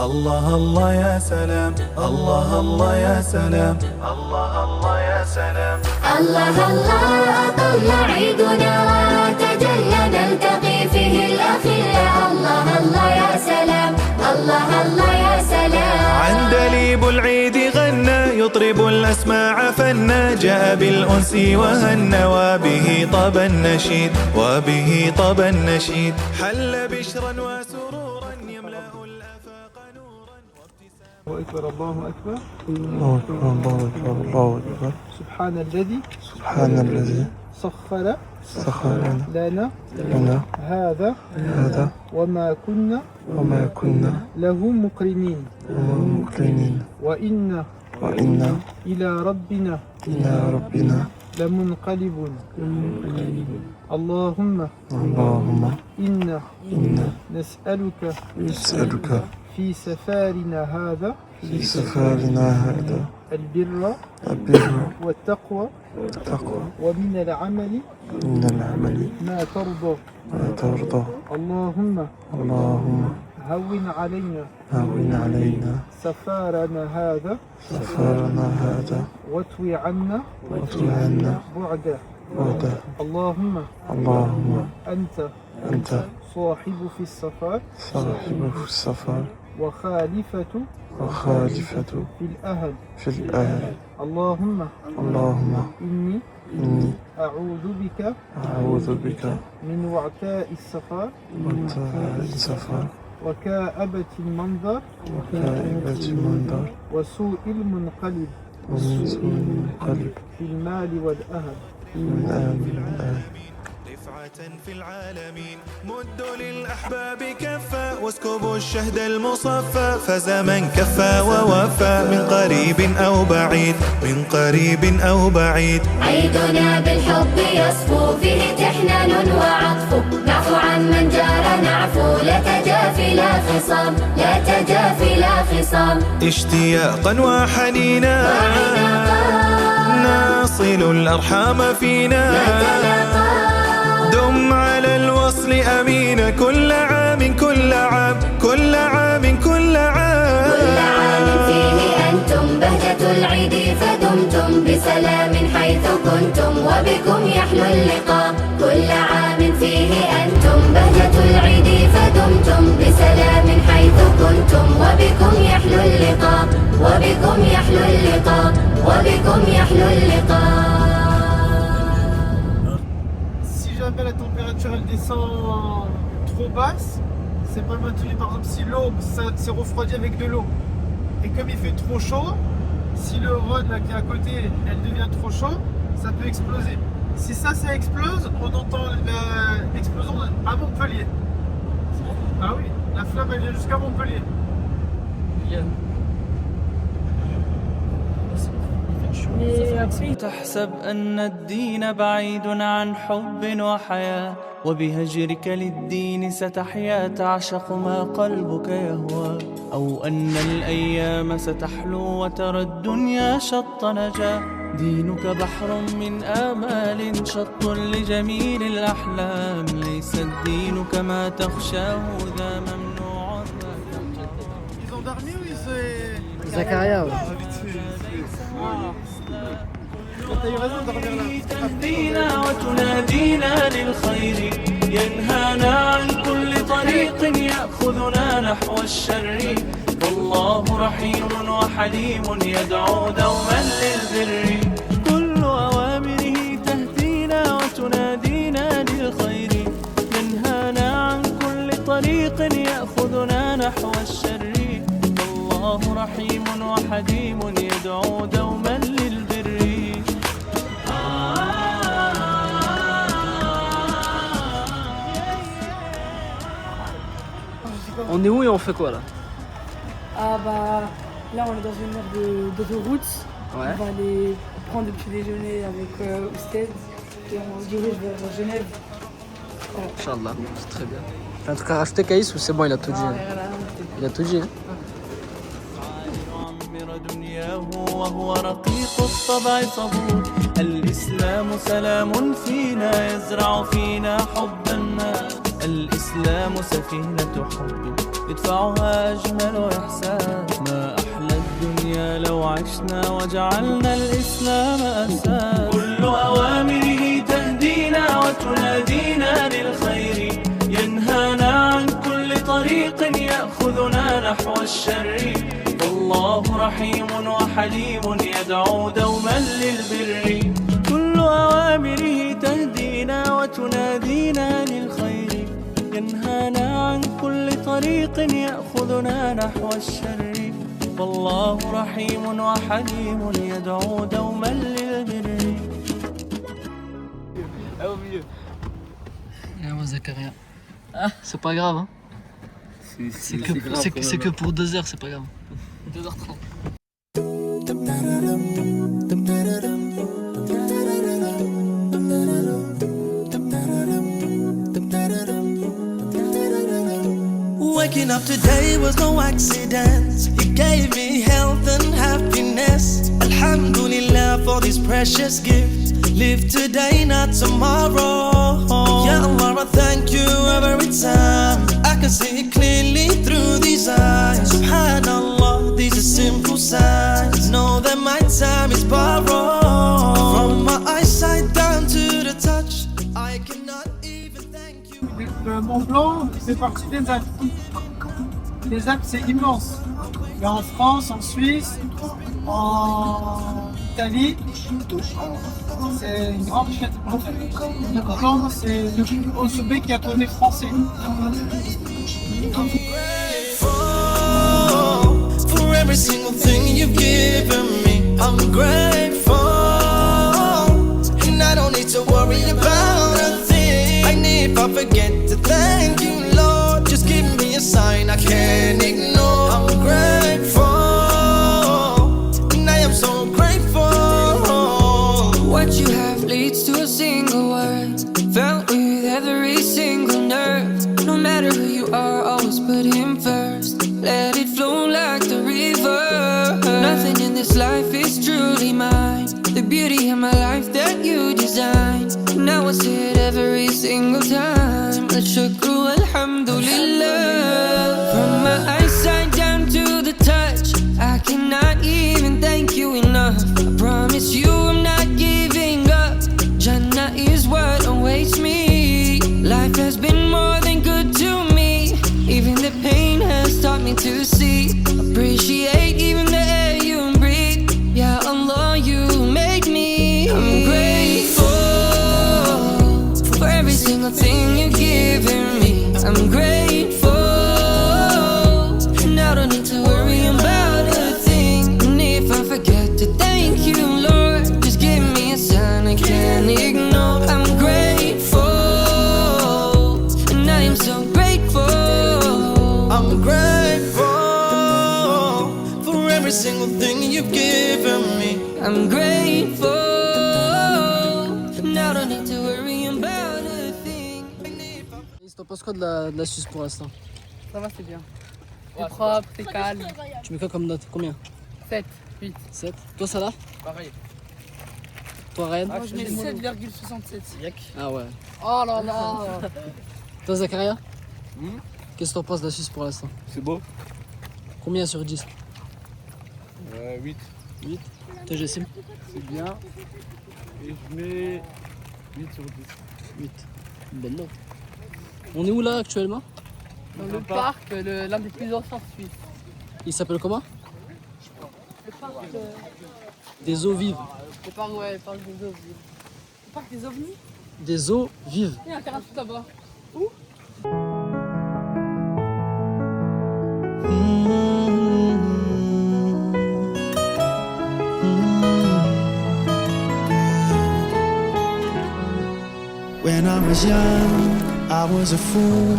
الله الله يا سلام، الله الله يا سلام، الله الله يا سلام. الله الله أطل عيدنا تجلى نلتقي فيه الأخلاء. الله الله يا سلام، الله الله يا سلام. عندليب العيد غنى يطرب الأسماع فنى، جاء بالأنس وهنى وبه طاب النشيد، وبه طاب النشيد. حل بشرا وسرورا يملأ الآفاق نورا وابتساما. الله أكبر الله أكبر الله أكبر الله أكبر الله أكبر. سبحان الذي سخر لنا لنا هذا وما كنا له مقرنين وإنا إلى ربنا لمنقلبون. اللهم إنا نسألك في سفارنا هذا البر والتقوى ومن العمل ما ترضى. اللهم هون علينا سفارنا هذا واطوي عنا بعده. اللهم أنت صاحب في السفر وخالفة في الأهل. اللهم إني أعوذ بك من وعثاء السفر وكآبة المنظر وسوء المنقلب في المال والأهل. رفعة في العالمين مدوا للأحباب كفا واسكبوا الشهد المصفى، فزمن كفى ووفى من قريب أو بعيد. عيدنا بالحب يصفو فيه تحنان وعطف، نعفو عمن جار نعفو لا تجافي لا خصام. اشتياقا وحنينا نصل الأرحام فينا، دم على الوصل أمين كل عام فيه أنتم بهجة العيد فدمتم بسلام حيث كنتم وبكم يحلو اللقاء. كل عام فيه أنتم بهجة العيد فدمتم بسلام حيث كنتم وبكم يحلو اللقاء. Si jamais la température elle descend trop basse, c'est pas maintenu. Par exemple, si l'eau s'est refroidie avec de l'eau et comme il fait trop chaud, si le Rhône là, qui est à côté elle devient trop chaud, ça peut exploser. Si ça explose, on entend l'explosion à Montpellier. Ah oui, la flamme elle vient jusqu'à Montpellier. تحسب أن الدين بعيد عن حب وحياة، وبهجرك للدين ستحيا تعشق ما قلبك يهوى، أو أن الأيام ستحلو وترى الدنيا شط نجاة. دينك بحر من آمال شط لجميل الأحلام، ليس الدين كما تخشاه ذا ممنوع. Ils ont dormi ou ils se... Zakaria, ouais. t'as eu raison de dormir là. تهدينا وتنادينا للخير، ينهانا عن كل طريق يأخذنا نحو الشر. والله رحيم وحليم يدعو دوما للبر، كل أوامره تهدينا وتنادينا للخير، ينهانا عن كل طريق يأخذنا نحو الشر. والله رحيم وحليم يدعو دوما للبر. On est où et on fait quoi là? Ah bah là on est dans une aire d'autoroute. Ouais. On va aller prendre le petit déjeuner avec Ousted et on se dirige vers Genève. Inch'Allah, c'est très bien. T'as un truc à rajouter Caïs ou c'est bon, il a tout dit? Il a tout dit, hein? وهو رقيق الطبع صبور. الإسلام سلام فينا يزرع فينا حب الناس. الإسلام سفينة حب يدفعها أجمل إحسان. عشنا وجعلنا الإسلام أساس. كل أوامره تهدينا وتنادينا للخير، ينهانا عن كل طريق يأخذنا نحو الشر. والله رحيم وحليم يدعو دوما للبر. كل أوامره تهدينا وتنادينا للخير، ينهانا عن كل طريق يأخذنا نحو الشر. والله رحيم وحليم يدعو دوما للبر. Moi, Zakaria. C'est pas grave, hein. C'est que pour 2 heures, c'est pas grave. 2h30. Waking up today was no accident. He gave me health and happiness. Alhamdulillah for these precious gifts. Live today, not tomorrow. Ya Allah, I thank you every time. I can see it clearly through these eyes. Subhanallah, these are simple signs. Know that my time is borrowed. From my eyesight down to the touch, I cannot even thank you. Le Mont Blanc fait partie des Alpes. Les Alpes, c'est immense. Il y a en France, en Suisse, en Italie. C'est une grande fête. Le Mont Blanc, c'est le plus haut sommet qui a tourné français. For every single thing you've given me, I'm grateful. And I don't need to worry about a thing. And if I forget to thank you, Lord, just give me a sign I can't ignore. I'm grateful, and I am so grateful. What you have leads to a single word, felt with every single nerve. No matter who you are, always put him first. Let it flow like the river. Nothing in this life is truly mine. The beauty of my life that you designed. Now I say it every single time. Al-shukru alhamdulillah. From my eyesight down to the touch, I cannot even thank you enough. I promise you I'm not giving up. Jannah is what awaits me. Life has been more than good to me. Even the pain has taught me to see. Appreciate even the air you breathe. Ya Allah, you made me. I'm grateful for every single thing you've given me. I'm grateful, and I don't need to worry about a thing. And if I forget to thank you, Lord, just give me a sign I can't ignore. I'm grateful, and I am so grateful. I'm grateful for every single thing you've given me. I'm grateful, and I don't need to worry about a thing. T'en penses quoi de la Suisse pour l'instant? Ça va, c'est bien. C'est propre, c'est calme. Tu mets quoi comme note? Combien? 7, 8. 7. Toi, ça va? Pareil. Toi, Ryan? Moi, je mets 7,67. Ah ouais. Oh là là. Toi, Zakaria? Qu'est-ce que t'en penses de la Suisse pour l'instant? C'est beau. Combien sur 10? 8. 8. Toi, Jessim? C'est bien. Et je mets 8 sur 10. 8. Une belle note. On est où là actuellement? Dans le parc, l'un des plus anciens suisses. Il s'appelle comment? Le parc, Des eaux vives. le parc, ouais, le parc des ovnis. Le parc des ovnis? Des eaux vives. Il y a un terrain tout là-bas. When I was young, I was a fool.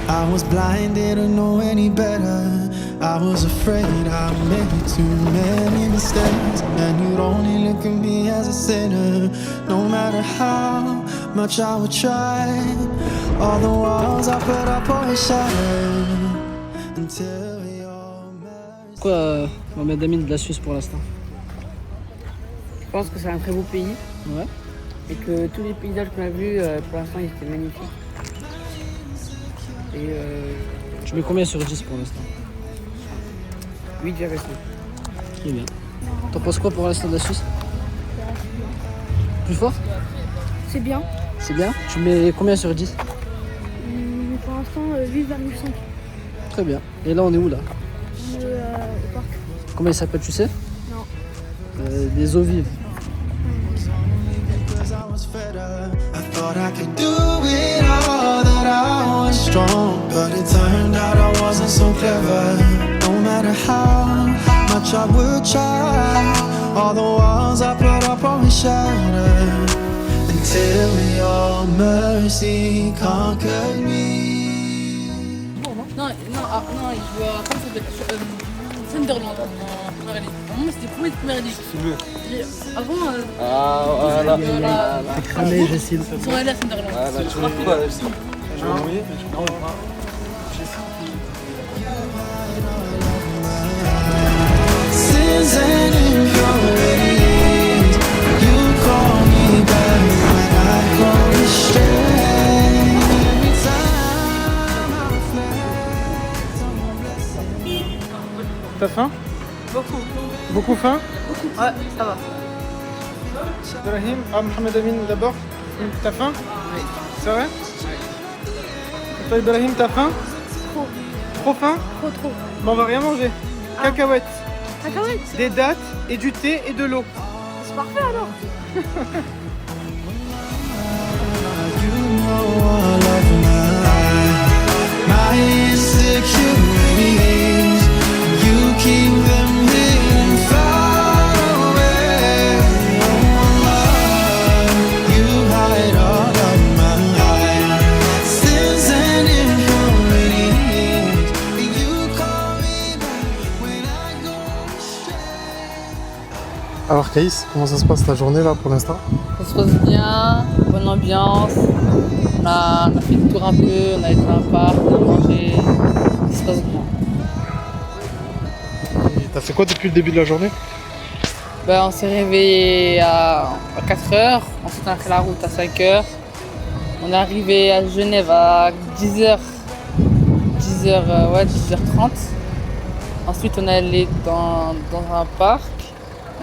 I was blind, didn't know any better. I was afraid I made too many mistakes, and you'd only look at me as a sinner. No matter how much I would try, all the walls I put up always shattered until your mercy. Quoi, Mohamed Amin, de la Suisse pour l'instant? Je pense que c'est un très beau pays Ouais. et que tous les paysages qu'on a vus, pour l'instant, ils étaient magnifiques. Et Tu mets combien sur 10 pour l'instant? 8,5. Très bien. T'en penses quoi pour l'instant de la Suisse? Plus fort? C'est bien. C'est bien? Tu mets combien sur 10? Pour l'instant, 8,5. Très bien. Et là, on est où là? Au parc. Comment il s'appelle, tu sais? Non. Des eaux vives. Because I was fed up. I thought I could do it all, that I was strong. But it turned out I wasn't so clever. No matter how much I would try, all the walls I put up always shattered. Until your mercy conquered me. Non, je veux comment ça s'appelle Sunderland en première ligue. Vraiment, c'était premier de première ligue. Avant, Voilà. T'es cramé, Jessine. ils sont allés à Sunderland. Tu vois quoi là aussi? Je vais envoyer. Sins and impurities, you call me back when I go astray. Every time I reflect on your blessing. T'as faim? Beaucoup. Beaucoup faim? Ouais, ça va. Ibrahim, Mohamed Amin d'abord. T'as faim? Oui. C'est vrai? Toi Ibrahim, t'as faim? Trop. Trop faim? Trop. Bon, on va rien manger. Cacahuètes, Cacahuètes. des dattes et du thé et de l'eau. C'est parfait alors. You know all of my insecurities. You keep them hidden far away. Oh, love, you hide all of my sins and impurities. You call me back when I go astray. Alors Caïs, comment ça se passe ta journée là pour l'instant? Ça se passe bien, bonne ambiance. On a fait le tour un peu, on a été à un parc, on a mangé. Ça se passe bien. Et t'as fait quoi depuis le début de la journée? On s'est réveillé à 4h, ensuite on a fait la route à 5h. On est arrivé à Genève à 10h. 10h30. Ensuite on est allé dans un parc.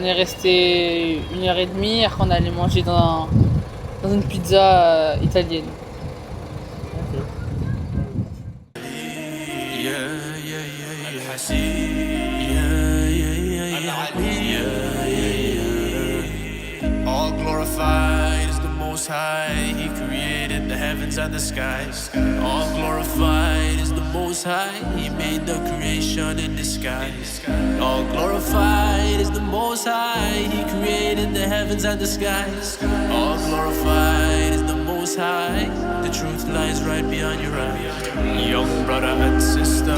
On est resté 1h30, après on est allé manger dans une pizza italienne. All glorified is the Most High. He created the heavens and the skies. All glorified is the Most High. He made the creation in disguise. All glorified is the Most High. He created the heavens and the skies. All glorified is the Most High. The truth lies right beyond your eyes. Young brother and sister,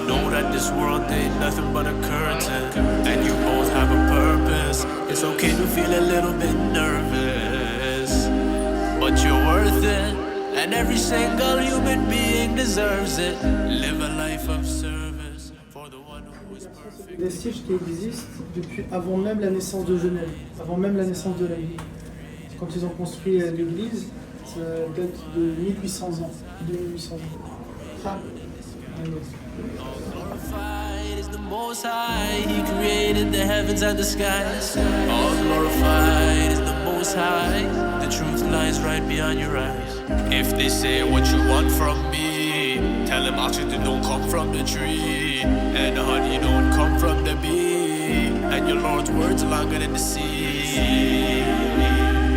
know that this world ain't nothing but a curtain, and you both have a purpose. It's okay to feel a little bit nervous, but you're worth it, and every single human being deserves it. Live a life of service for the one who is perfect. Vestiges qui existent depuis avant même la naissance de Genève, avant même la naissance de la ville. Quand ils ont construit l'église, ça date de 1800 ans. 2800 ans. Ça, Glorified is the Most High. He created the heavens and the skies. All glorified is the Most High. The truth lies right beyond your eyes. If they say what you want from me, tell them oxygen don't come from the tree, and the honey don't come from the bee, and your Lord's words are longer than the sea.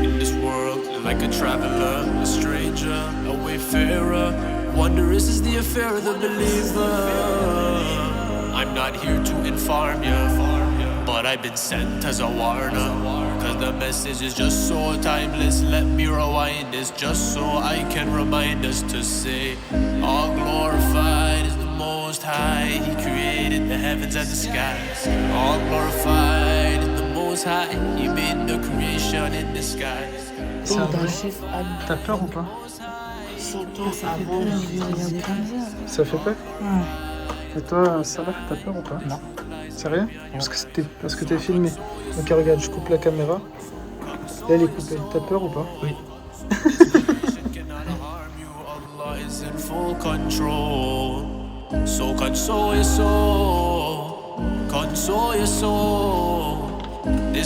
In this world, like a traveler, a stranger, a wayfarer, wondrous is the affair of the believer. I'm not here to inform you, but I've been sent as a warner. Cause the message is just so timeless. Let me rewind this just so I can remind us to say, all glorified is the Most High. He created the heavens and the skies. All glorified is the Most High. He made the creation in the skies. T'as peur ou pas? Ça fait peur? Et toi, ça va? T'as peur ou pas? Non. Sérieux? Parce que t'es filmé. Donc regarde, je coupe la caméra. Et elle est coupée. T'as peur ou pas? Oui. Allah is in full control. So console your soul. Console your soul.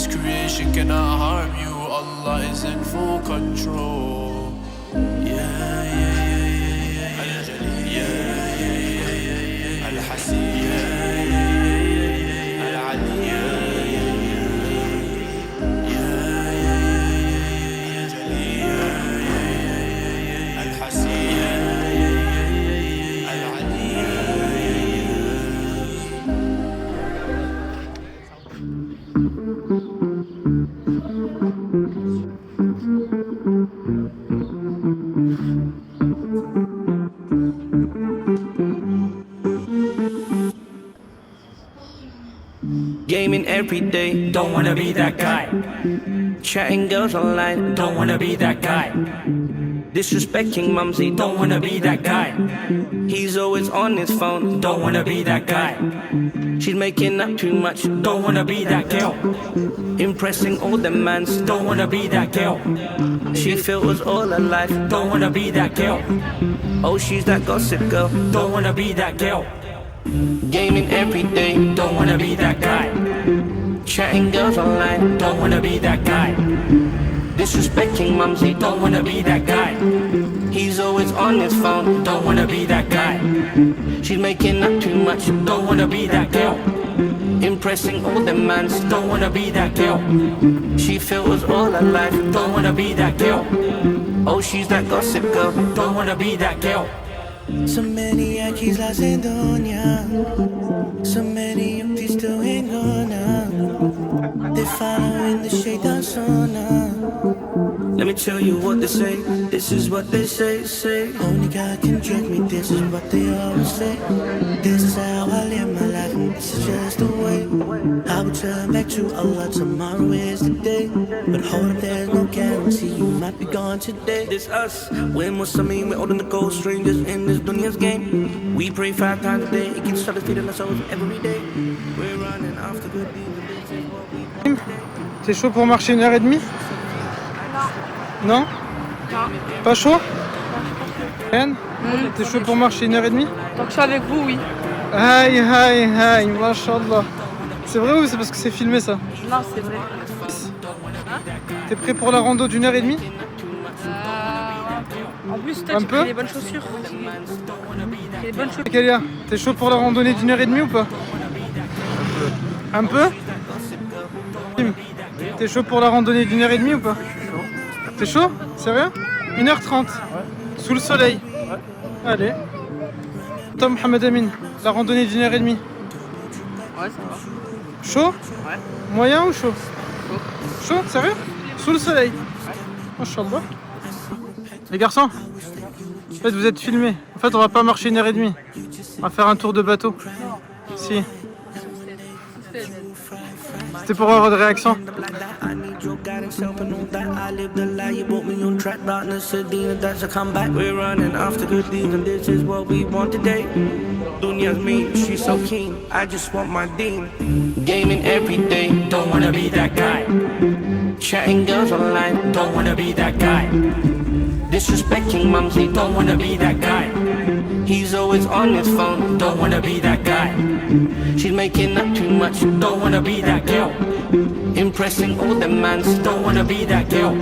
His creation cannot harm you. Allah is in full control. Yeah, yeah, yeah, yeah, yeah. Al-Jalil, yeah, yeah, yeah, yeah, yeah. Al-Hasib, yeah, yeah, yeah, yeah. Al-Ali, yeah, yeah, yeah, yeah. Yeah, yeah, yeah, yeah, yeah, yeah. Al-Hasib, yeah, yeah, yeah, yeah. Al-Ali, yeah, yeah, Gaming every day, don't wanna be that guy. Chatting girls online, don't wanna be that guy. Disrespecting mumsy, don't wanna be that guy. He's always on his phone, don't wanna be that guy. She's making up too much, don't wanna be that girl. Impressing all the mans, don't wanna be that girl. She filters all her life, don't wanna be that girl. Oh, she's that gossip girl, don't wanna be that girl. Gaming every day, don't wanna be that guy. Chatting girls online, don't wanna be that guy. Disrespecting mumsy, don't wanna be that guy. He's always on his phone, don't wanna be that guy. She's making up too much, don't wanna be that girl. Impressing all the mans, don't wanna be that girl. She filters all her life, don't wanna be that girl. Oh, she's that gossip girl, don't wanna be that girl. So many Yankees lost in dunya. So many empty still ain't gonna. They following the shaitan sunnah. Let me tell you what they say, this is what they say. Only God can judge me, this is what they always say. This is how I live my life, and this is just the way. I will turn back to Allah, tomorrow is the day. But hold up, there's no guarantee, you might be gone today. This us, we're Muslims, we're older than the gold strangers in this dunya's game. We pray 5 times a day, it keeps us feeding ourselves every day. We're running after good deeds. T'es chaud pour marcher 1h30? Non? Non. Pas chaud? Yann? T'es chaud pour marcher 1h30? Donc je suis avec vous, oui. Aïe aïe aïe, mashallah. C'est vrai ou c'est parce que c'est filmé ça? Non, c'est vrai. T'es prêt pour la rando d'1h30? En plus, toi, tu prends les bonnes chaussures. Les bonnes chaussures. Kélia, t'es chaud pour la randonnée d'1h30 ou pas? Un peu? T'es chaud pour la randonnée d'1h30 ou pas? T'es chaud? Sérieux? 1h30 sous le soleil. Allez. Tom Mohamed Amin, la randonnée d'1h30. Ouais, ça va. Chaud? Ouais. Moyen ou chaud? Chaud, sérieux? Sous le soleil. Mashallah. Les garçons, en fait vous êtes filmés. En fait on va pas marcher 1h30. On va faire un tour de bateau. Si. C'était pour avoir de réaction. We're running after good deeds and this is what we want today. Dunya's mean, she's so keen, I just want my deen. Gaming every day, don't wanna be that guy. Chatting girls online, don't wanna be that guy. Disrespecting mumsy, don't wanna be that guy. He's always on his phone, don't wanna be that guy. She's making up too much, don't wanna be that girl. Impressing all the mans, don't wanna be that girl.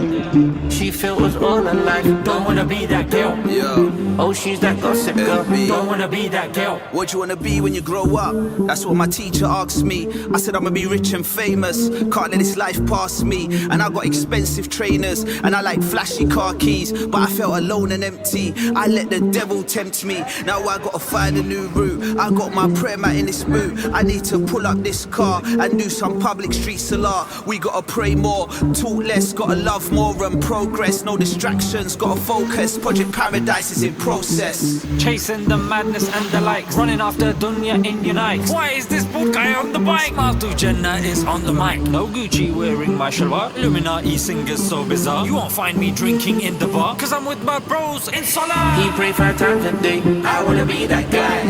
She filters all her life, don't wanna be that girl. Yeah. Oh, she's that gossip girl, don't wanna be that girl. What do you wanna be when you grow up? That's what my teacher asked me. I said I'ma be rich and famous, can't let this life pass me. And I got expensive trainers, and I like flashy car keys. But I felt alone and empty, I let the devil tempt me. Now I gotta find a new route, I got my prayer mat in this boot. I need to pull up this car and do some public street salah. We gotta pray more, talk less, gotta love more and progress. No distractions, gotta focus, Project Paradise is in process. Chasing the madness and the likes, running after dunya in your nights. Why is this book guy on the bike? Matu Jannah is on the mic. No Gucci wearing my shalwar, Illuminati singers so bizarre. You won't find me drinking in the bar, cause I'm with my bros in Salah. He pray 5 times a day, I wanna be that guy.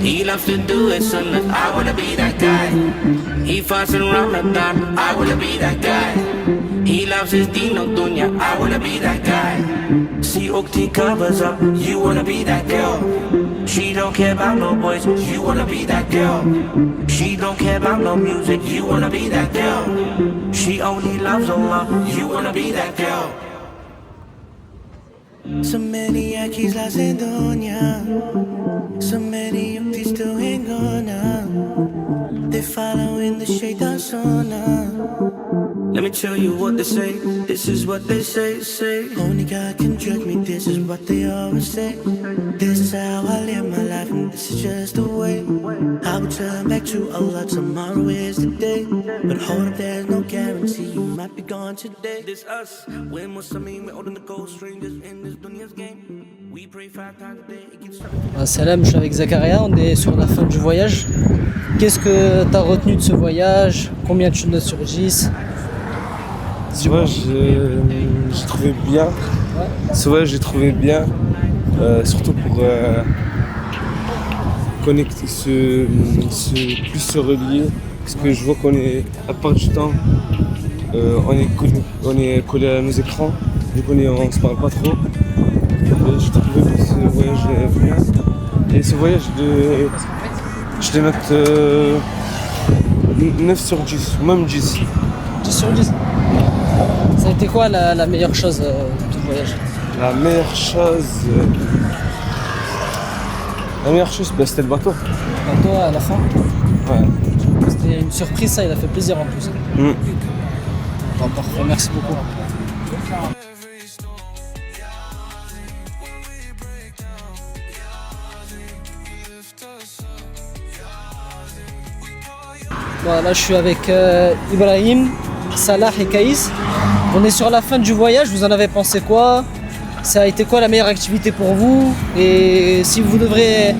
He loves to do it, so look, I wanna be that guy. He fasts in Ramadan, I wanna be that guy. He loves his Dino Dunya, I wanna be that guy. See Ukti covers up, you wanna be that girl. She don't care about no boys, you wanna be that girl. She don't care about no music, you wanna be that girl. She only loves Allah, you wanna be that girl. So many Yankees lost in dunya. So many Uktis still ain't gonna. They following the shaitan sunnah. Let me tell you what they say, this is what they say. Only God can judge me, this is what they always say. This is how I live my life and this is just the way. I will turn back to Allah, tomorrow is the day. But hold up, there's no guarantee, you might be gone today. This us, we're Muslims, we're older than the gold strangers in this dunya's game. We pray 5 times a day, it keeps Salam, je suis avec Zakaria, on est sur la fin du voyage. Qu'est-ce que tu as retenu de ce voyage? Combien tu notes sur 10? Ce voyage, j'ai trouvé bien. Ce voyage, j'ai trouvé bien. Surtout pour connecter, plus se relier. Parce que je vois qu'on est, à part du temps, on est collé à nos écrans. Donc on se parle pas trop. J'ai trouvé ce voyage bien. Et ce voyage, je les note 9 sur 10, même 10. 10 sur 10. Ça a été quoi la meilleure chose du voyage? La meilleure chose, c'était le bateau. Le bateau à la fin? Ouais. C'était une surprise, ça, il a fait plaisir en plus. Bon, parfait, merci beaucoup. Bon, là je suis avec Ibrahim, Salah et Kaïs. On est sur la fin du voyage, vous en avez pensé quoi? Ça a été quoi la meilleure activité pour vous? Et si vous devriez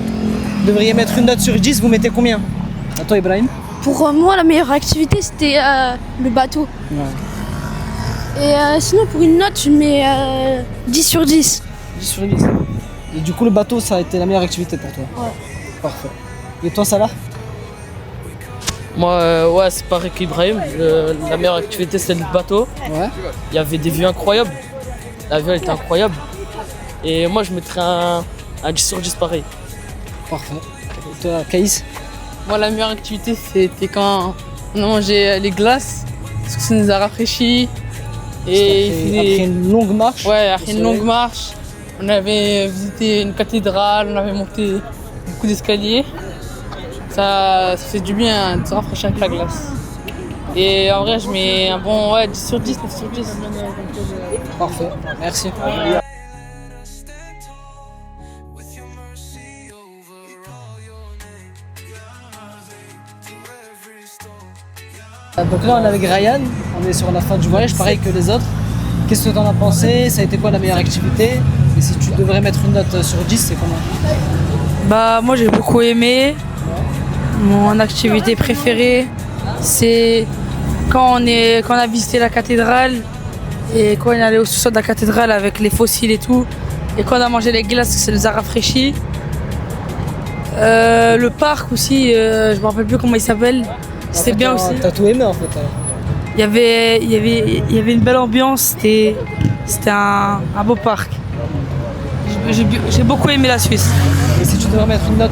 mettre une note sur 10, vous mettez combien? À toi Ibrahim? Pour moi, la meilleure activité, c'était le bateau. Ouais. Et sinon, pour une note, je mets 10 sur 10. 10 sur 10. Et du coup, le bateau, ça a été la meilleure activité pour toi? Ouais. Parfait. Et toi, Salah? Moi, ouais, c'est pareil qu'Ibrahim. La meilleure activité, c'était le bateau. Ouais. Il y avait des vues incroyables. La vue, elle était incroyable. Et moi, je mettrais un 10 sur 10 pareil. Parfait. Et toi, Kaïs? Moi, la meilleure activité, c'était quand on a mangé les glaces. Parce que ça nous a rafraîchi. Et après une longue marche? Ouais, après une longue marche. On avait visité une cathédrale, on avait monté beaucoup d'escaliers. Ça fait du bien de se rafraîchir avec la glace. Et en vrai, je mets un bon 10 sur 10, 9 sur 10. Parfait, merci. Donc là on est avec Ryan, on est sur la fin du voyage, pareil que les autres. Qu'est-ce que tu en as pensé? Ça a été quoi la meilleure activité? Et si tu devrais mettre une note sur 10, c'est comment? Bah moi j'ai beaucoup aimé. Mon activité préférée, c'est quand on a visité la cathédrale et quand on est allé au sous-sol de la cathédrale avec les fossiles et tout. Et quand on a mangé les glaces, ça nous a rafraîchis. Le parc aussi, je me rappelle plus comment il s'appelle. C'était bien aussi. T'as tout aimé en fait. Il y avait une belle ambiance, c'était un beau parc. J'ai beaucoup aimé la Suisse. Et si tu devrais mettre une note?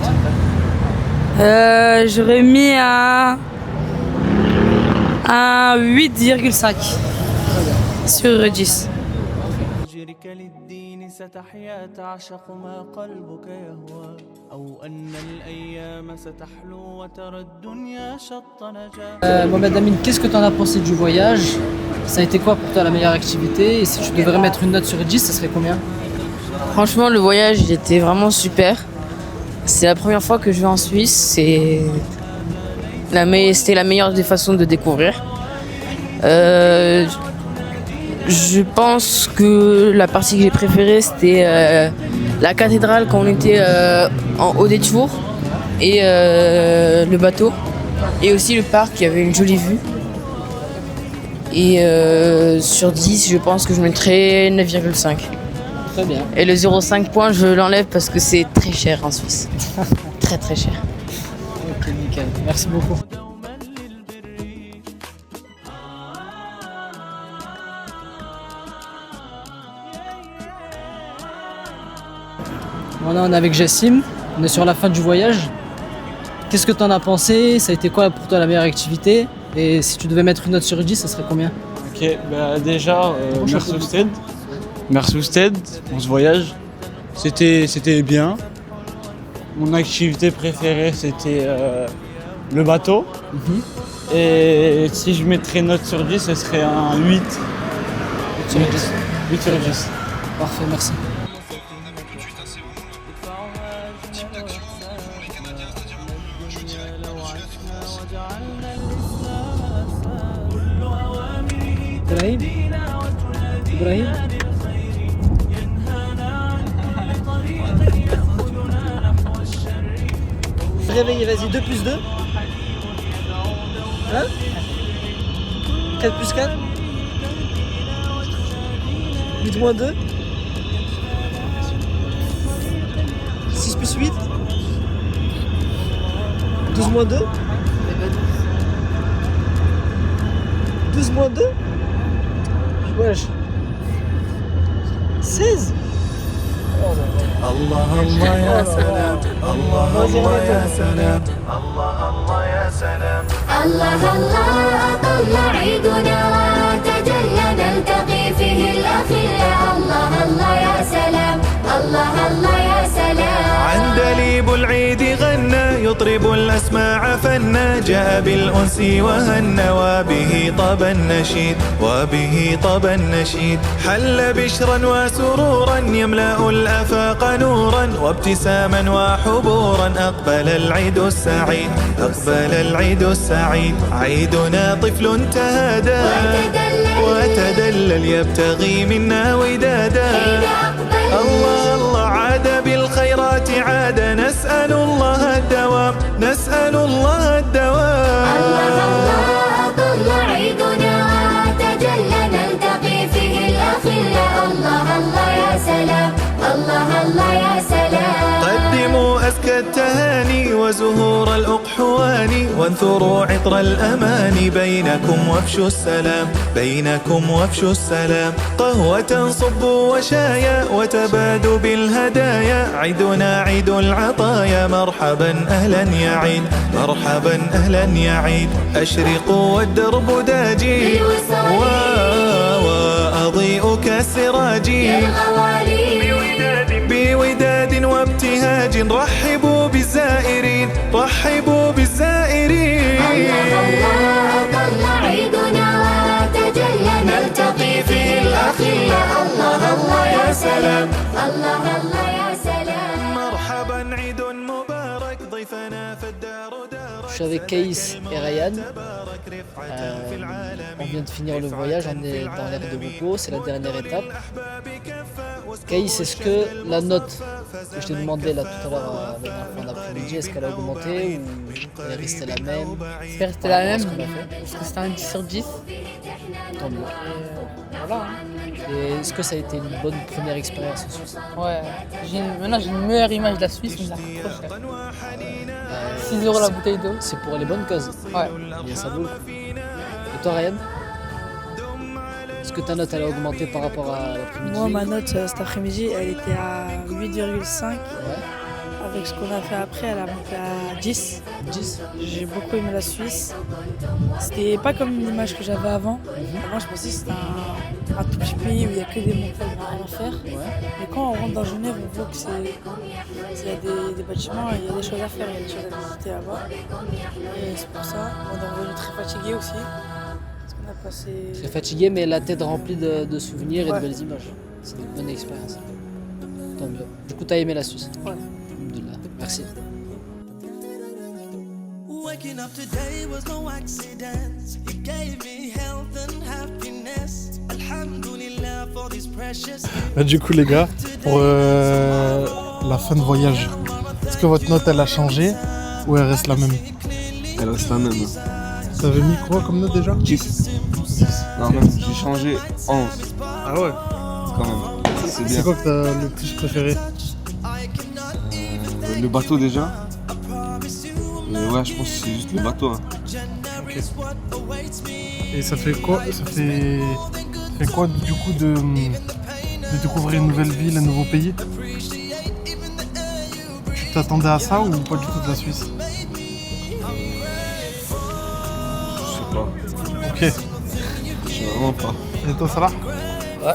J'aurais mis un 8,5 sur 10. ستحيا تعشق ما قلبك يهوى أو أن الأيام ستحلو وترى الدنيا شط نجاة. Mohamed Amin, qu'est-ce que tu en as pensé du voyage? Ça a été quoi pour toi la meilleure activité? Et si tu devrais mettre une note sur 10, ça serait combien? Franchement, le voyage il était vraiment super. C'est la première fois que je vais en Suisse. C'était la meilleure des façons de découvrir. Je pense que la partie que j'ai préférée, c'était la cathédrale quand on était en haut des tours et le bateau. Et aussi le parc, il y avait une jolie vue. Et sur 10, je pense que je mettrais 9,5. Très bien. Et le 0,5 points, je l'enlève parce que c'est très cher en Suisse. très très cher. Ok, nickel. Merci beaucoup. Voilà, on est avec Jassim. On est sur la fin du voyage. Qu'est-ce que tu en as pensé? Ça a été quoi pour toi la meilleure activité? Et si tu devais mettre une note sur 10, ça serait combien? Ok, bah déjà, merci Ousted. Merci Ousted pour ce voyage. C'était bien. Mon activité préférée, c'était le bateau. Et si je mettrais une note sur 10, ce serait un 8. 8 sur 10. 8 sur 10. Parfait, merci. Ibrahim Réveillez, vas-y, 2 plus 2. Hein 4 plus 4. 8 moins 2. 6 plus 8. 12 moins 2. 12 moins 2. Wesh. 16. الله الله يا سلام الله الله يا سلام الله الله يا سلام الله الله أطل عيدنا تجلى نلتقي فيه الأخلاء الله الله يا سلام الله الله يا سلام عندليب العيد غنى يطرب الأسماع فنا جاء بالأنس وهنى وبه طاب النشيد وبه طاب النشيد حل بشرا وسرورا يملأ الآفاق نورا وابتساما وحبورا أقبل العيد السعيد أقبل العيد السعيد عيدنا طفل تهادى وتدلل يبتغي منا ودادا الله الله عاد بالخيرات عاد نسأل الله الدوام نسأل الله الدوام الله الله أطل عيدنا تجلى نلتقي فيه الأخلاء الله الله يا سلام الله الله يا سلام قدموا أزكى التهاني وزهور الأقحوان وانثروا عطر الأمان بينكم وافشوا السلام بينكم وافشوا السلام قهوة صبوا وشايا وتبادوا بالهدايا عيدنا عيد العطايا مرحبا أهلا يا عيد مرحبا أهلا يا عيد أشرقوا والدرب داجي وأضيء كالسراج بوداد وابتهاج رحبوا بالزائرين رحبوا بالزائرين الله الله أطل عيدنا تجلى نلتقي فيه الأخلاء الله الله يا سلام الله الله يا سلام مرحبا عيد مبارك ضيفنا في الدار دار Je suis avec Kaïs et Ryan. On vient de finir le voyage, on est dans l'aire de repos, c'est la dernière étape. Kaïs, est-ce que la note que je t'ai demandé là tout à l'heure en après-midi, est-ce qu'elle a augmenté ou elle est restée la même? C'est resté la même, parce que c'était un 10 sur 10. Tant mieux. Voilà. Et est-ce que ça a été une bonne première expérience en Suisse? Ouais. Maintenant j'ai une meilleure image de la Suisse, mais je la trop cher. 6 € la bouteille d'eau. C'est pour les bonnes causes. Ouais. Et ça vaut le coup. Et toi Ryan? Est-ce que ta note elle a augmenté par rapport à l'après-midi? Moi ma note cet après-midi elle était à 8,5. Avec ce qu'on a fait après elle a monté à 10. 10. J'ai beaucoup aimé la Suisse. C'était pas comme l'image que j'avais avant. Avant je pensais que c'était un tout petit pays où il n'y a que des montagnes à faire. Mais quand on rentre dans Genève on voit que il y a des bâtiments, il y a des choses à faire, il y a des choses à visiter là-bas. Et c'est pour ça, on est revenu très fatigué aussi. Très fatigué, mais la tête remplie de souvenirs et de belles images. C'est une bonne expérience. Tant mieux. Du coup, t'as aimé la Suisse? Ouais. Alhamdoulilah. Merci. Waking up today was no accident. You gave me health and happiness. Alhamdulillah for this precious gift. Du coup les gars, pour la fin de voyage, est-ce que votre note elle a changé ou elle reste la même? Elle reste la même. T'avais mis quoi comme note déjà? 10. Non, même, j'ai changé 11. Ah ouais? Quand même. C'est bien. C'est quoi que t'as le plus préféré? Le bateau déjà. Ouais, je pense que c'est juste le bateau. Hein. Ok. Et ça fait quoi du coup de découvrir une nouvelle ville, un nouveau pays? Tu t'attendais à ça ou pas du tout de la Suisse? Je sais pas. Ok. Je sais vraiment pas. Et toi, Salah? Ouais.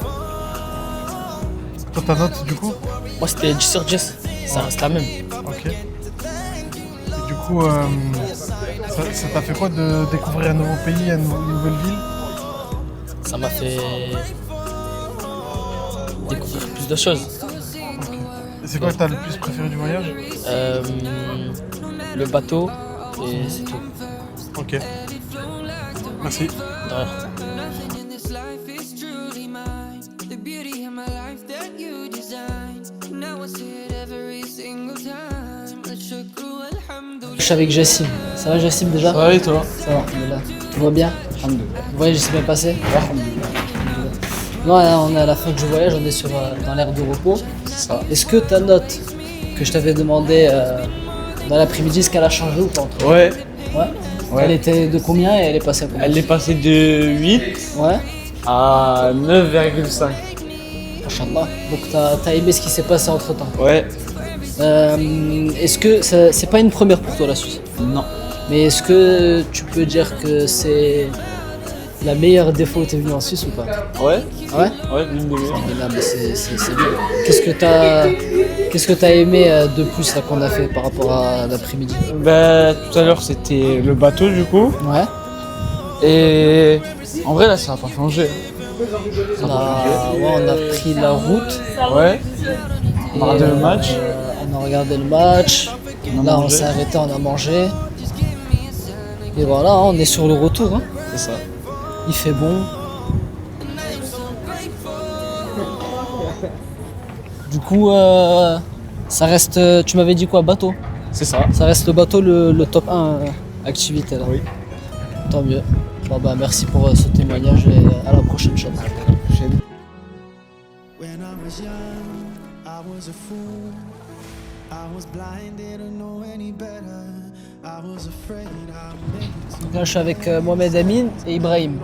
Toi, ta note du coup? Moi, c'était 10 sur 10. Ça reste la même. Ok. Et du coup, ça t'a fait quoi de découvrir un nouveau pays, une nouvelle ville? Ça m'a fait découvrir plus de choses. Et c'est quoi que t'as le plus préféré du voyage? Le bateau et c'est tout. Ok. Merci. De rien. Je suis avec Jassim. Ça va Jassim déjà? Ça va et toi? Ça va, alhamdoulilah. Tout va bien? Le voyage s'est bien passé? Non, là, on est à la fin du voyage, on est dans l'aire de repos. C'est ça. Est-ce que ta note que je t'avais demandé dans l'après-midi, est-ce qu'elle a changé ou pas? Ouais. Ouais. Elle était de combien et elle est passée à combien? Elle est passée de 8 à 9,5. Inch'Allah. Donc t'as aimé ce qui s'est passé entre temps? Ouais. Est-ce que c'est pas une première pour toi la Suisse? Non. Mais est-ce que tu peux dire que c'est la meilleure des fois où tu es venu en Suisse ou pas? Ouais. Ouais, ouais, l'une des meilleures. C'est bien. Qu'est-ce que t'as aimé de plus là qu'on a fait par rapport à l'après-midi? Bah, tout à l'heure c'était le bateau du coup. Ouais. Et en vrai là ça n'a pas changé. On a pris la route. Ouais. On a regardé le match. On a regardé le match. Là on s'est arrêté, on a mangé. Et voilà, on est sur le retour. Hein. C'est ça. Il fait bon. Du coup, ça reste. Tu m'avais dit quoi, bateau? C'est ça. Ça reste le bateau, le top 1 activité là. Oui. Tant mieux. Bon bah merci pour ce témoignage et à la prochaine chaîne. When I was young, I was a fool. I was blinded to know any better. I was afraid I'd make it too. Là, je suis avec Mohamed Amin et Ibrahim.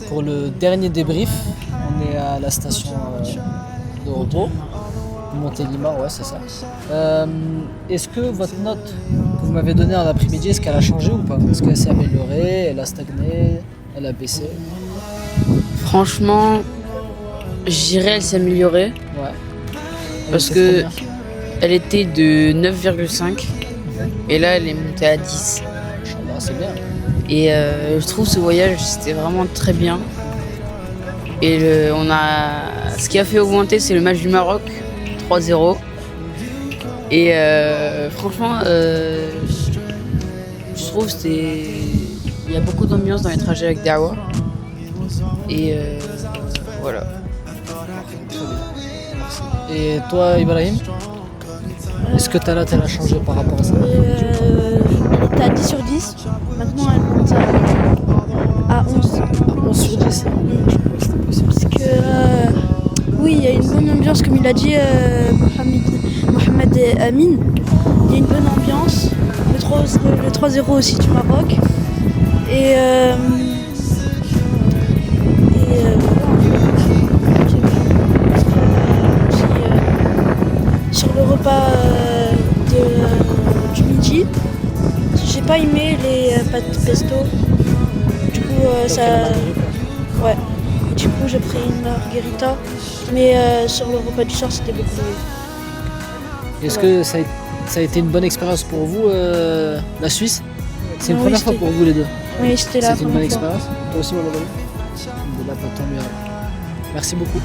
Pour le dernier débrief, on est à la station de repos. Montélimar, ouais, c'est ça. Est-ce que votre note que vous m'avez donnée en après-midi, est-ce qu'elle a changé ou pas? Est-ce qu'elle s'est améliorée, elle a stagné, elle a baissé? Franchement, je dirais elle s'est améliorée. Ouais. Parce que elle était de 9,5 et là elle est montée à 10. C'est bien. Et je trouve ce voyage c'était vraiment très bien. Et ce qui a fait augmenter c'est le match du Maroc, 3-0. Et franchement, je trouve il y a beaucoup d'ambiance dans les trajets avec Dawa. Et voilà. Et toi, Ibrahim, est-ce que ta note elle a changé par rapport à ça? Elle était à 10 sur 10. Maintenant, elle monte à 11. À 11 sur 10. Parce que, oui, il y a une bonne ambiance, comme il a dit Mohamed Amin. Il y a une bonne ambiance. Le 3-0 aussi du Maroc. Et sur le repas du midi, j'ai pas aimé les pâtes pesto. Du coup, ouais. Du coup, j'ai pris une margarita. Mais sur le repas du soir, c'était beaucoup mieux. Est-ce que ça a été une bonne expérience pour vous, la Suisse? C'est une Oui, première fois c'était- pour vous les deux? Oui, c'était la C'était une bonne première fois. expérience? Toi aussi, mon Alhamdoulilah, tant mieux. Merci beaucoup.